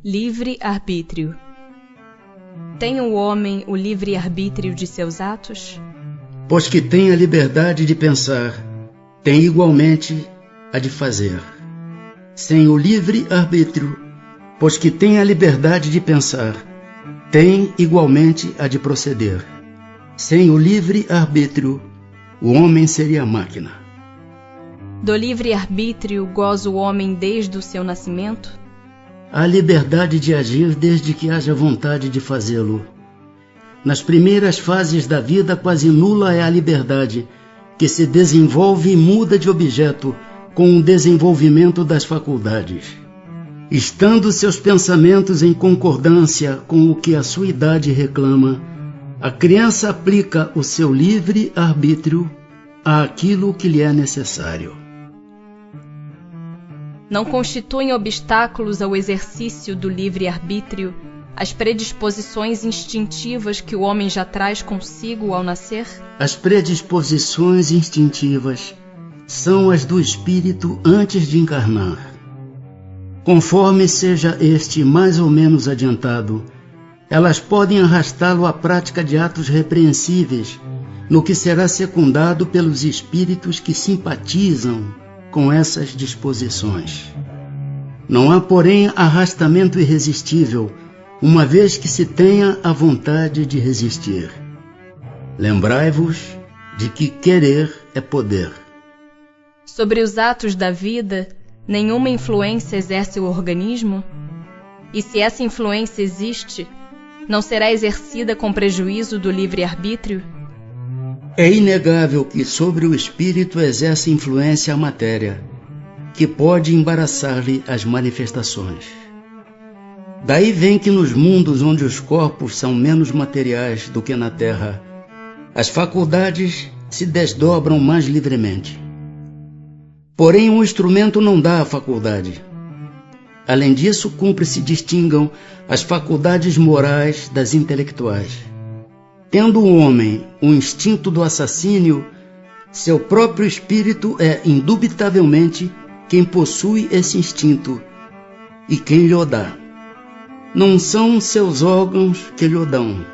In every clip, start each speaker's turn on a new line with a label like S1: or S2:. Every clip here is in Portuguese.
S1: Livre-arbítrio. Tem o homem o livre-arbítrio de seus atos?
S2: Pois que tem a liberdade de pensar, tem igualmente a de fazer. Sem o livre-arbítrio, pois que tem a liberdade de pensar, tem igualmente a de proceder. Sem o livre-arbítrio, o homem seria máquina.
S1: Do livre-arbítrio goza o homem desde o seu nascimento?
S2: Há liberdade de agir desde que haja vontade de fazê-lo. Nas primeiras fases da vida, quase nula é a liberdade, que se desenvolve e muda de objeto com o desenvolvimento das faculdades. Estando seus pensamentos em concordância com o que a sua idade reclama, a criança aplica o seu livre-arbítrio àquilo que lhe é necessário.
S1: Não constituem obstáculos ao exercício do livre-arbítrio as predisposições instintivas que o homem já traz consigo ao nascer?
S2: As predisposições instintivas são as do espírito antes de encarnar. Conforme seja este mais ou menos adiantado, elas podem arrastá-lo à prática de atos repreensíveis, no que será secundado pelos espíritos que simpatizam com essas disposições. Não há, porém, arrastamento irresistível, uma vez que se tenha a vontade de resistir. Lembrai-vos de que querer é poder.
S1: Sobre os atos da vida, nenhuma influência exerce o organismo? E se essa influência existe, não será exercida com prejuízo do livre-arbítrio?
S2: É inegável que sobre o espírito exerce influência a matéria, que pode embaraçar-lhe as manifestações. Daí vem que nos mundos onde os corpos são menos materiais do que na terra, as faculdades se desdobram mais livremente. Porém, o instrumento não dá a faculdade. Além disso, cumpre-se distingam as faculdades morais das intelectuais. Tendo o homem o instinto do assassínio, seu próprio espírito é indubitavelmente quem possui esse instinto e quem lhe o dá. Não são seus órgãos que lhe o dão.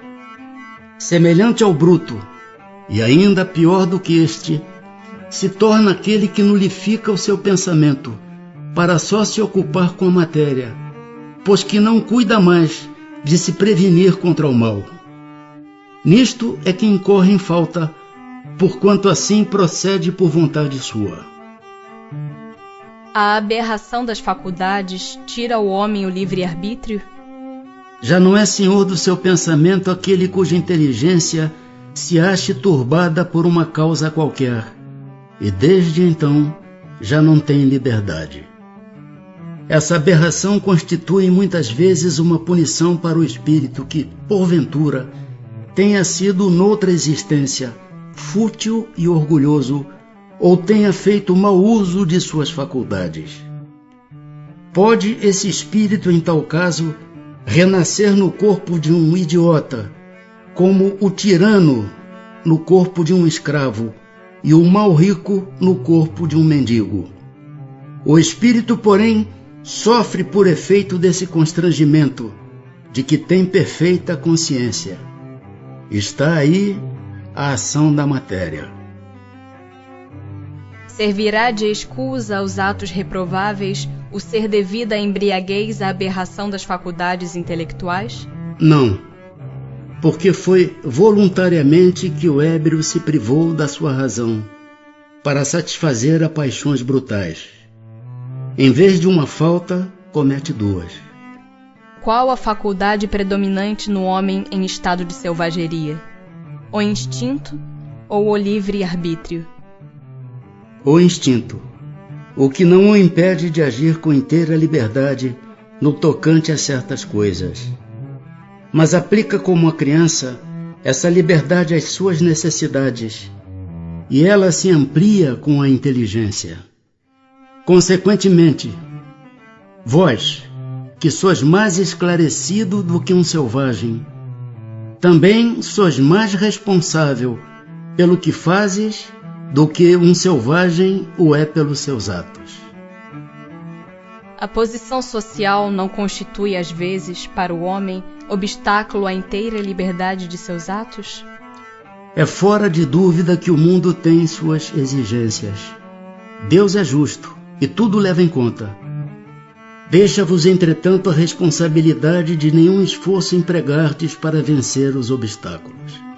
S2: Semelhante ao bruto, e ainda pior do que este, se torna aquele que nulifica o seu pensamento, para só se ocupar com a matéria, pois que não cuida mais de se prevenir contra o mal. Nisto é que incorre em falta, porquanto assim procede por vontade sua.
S1: A aberração das faculdades tira ao homem o livre-arbítrio?
S2: Já não é senhor do seu pensamento aquele cuja inteligência se ache turbada por uma causa qualquer, e desde então já não tem liberdade. Essa aberração constitui muitas vezes uma punição para o espírito que, porventura, tenha sido noutra existência fútil e orgulhoso, ou tenha feito mau uso de suas faculdades. Pode esse espírito, em tal caso, renascer no corpo de um idiota, como o tirano no corpo de um escravo e o mau rico no corpo de um mendigo. O espírito, porém, sofre por efeito desse constrangimento, de que tem perfeita consciência. Está aí a ação da matéria.
S1: Servirá de escusa aos atos reprováveis o ser devida à embriaguez à aberração das faculdades intelectuais?
S2: Não, porque foi voluntariamente que o ébrio se privou da sua razão, para satisfazer a paixões brutais. Em vez de uma falta, comete duas.
S1: Qual a faculdade predominante no homem em estado de selvageria? O instinto ou o livre-arbítrio?
S2: O instinto, o que não o impede de agir com inteira liberdade no tocante a certas coisas, mas aplica como a criança essa liberdade às suas necessidades, e ela se amplia com a inteligência. Consequentemente, vós, que sois mais esclarecido do que um selvagem, também sois mais responsável pelo que fazes do que um selvagem o é pelos seus atos.
S1: A posição social não constitui, às vezes, para o homem, obstáculo à inteira liberdade de seus atos?
S2: É fora de dúvida que o mundo tem suas exigências. Deus é justo e tudo leva em conta. Deixa-vos, entretanto, a responsabilidade de nenhum esforço empregardes para vencer os obstáculos.